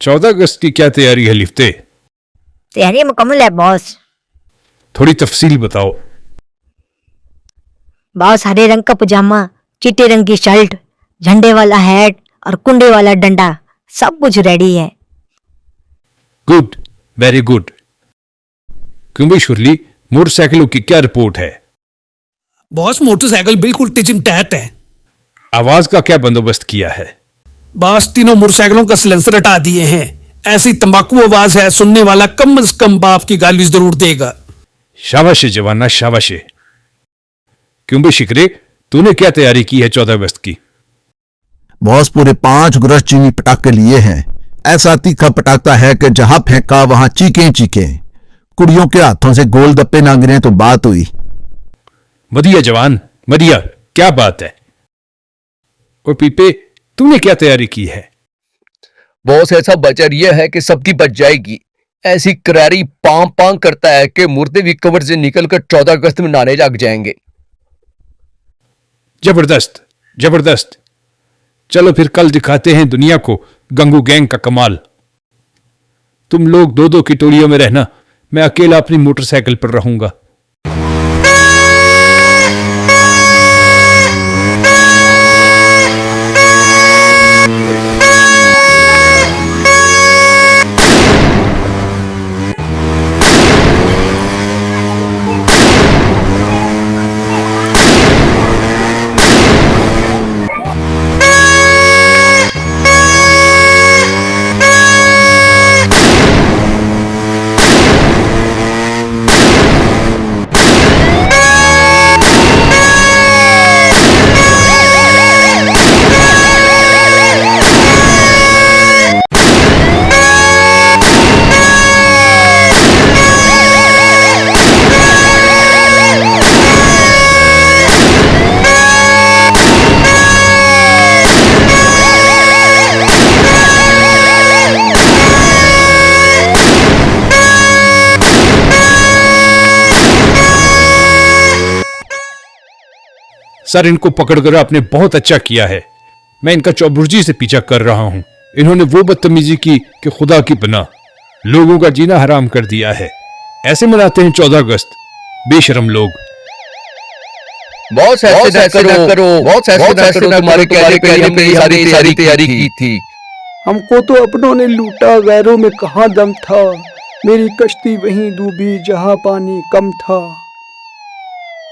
14 अगस्त की क्या तैयारी है लिफ्ते? तैयारी मुकम्मल है बॉस। थोड़ी तफसील बताओ। बॉस, हरे रंग का पजामा, चिट्टे रंग की शर्ट, झंडे वाला हैट और कुंडे वाला डंडा, सब कुछ रेडी है। Good, very good. क्यों भाई शुरली, मोटरसाइकिलों की क्या रिपोर्ट है? बॉस, मोटरसाइकिल बिल्कुल टिचिंग टैट है। आवाज का क्या बंदोबस्त किया है? बॉस, तीनों मोटरसाइकिलों का सिलेंसर हटा दिए हैं। ऐसी तंबाकू आवाज है, सुनने वाला कम से कम बाप की गाली जरूर देगा। शाबाश जवाना, शाबाश। क्यों भाई शिकरे, तूने क्या तैयारी की है 14 अगस्त की? बॉस, पूरे 5 गुरज चीनी पटाखे लिए हैं। ऐसा तीखा पटाखा है कि जहां फेंका वहां चीखे चीखे। कुड़ियों के हाथों से गोलगप्पे ना गिरे तो बात हुई। बढ़िया जवान, बढ़िया, क्या बात है। और पीपे, तूने क्या तैयारी की है? बॉस, ऐसा बजर यह है कि सबकी बच जाएगी। ऐसी करारी पां पां करता है कि मुर्दे भी कब्र से निकलकर 14 अगस्त में नहाने लग जाएंगे। जबरदस्त, जबरदस्त। चलो फिर कल दिखाते हैं दुनिया को गंगू गैंग का कमाल। तुम लोग 2-2 की टोलियों में रहना, मैं अकेला अपनी मोटरसाइकिल पर रहूंगा। सर, इनको पकड़कर आपने बहुत अच्छा किया है। मैं इनका चौबुर्जी से पीछा कर रहा हूं। इन्होंने वो बदतमीजी की कि खुदा की पनाह, लोगों का जीना हराम कर दिया है। ऐसे मनाते हैं 14 अगस्त, बेशरम लोग। बॉस, ऐसे ना करो। बॉस, ऐसे ना करो। तुम्हारे कहने पे हमने ये सारी तैयारी की थी। हमको तो अपनों ने लूटा, गैरों में कहाँ दम था। मेरी कश्ती वहीं डूबी जहाँ पानी कम था।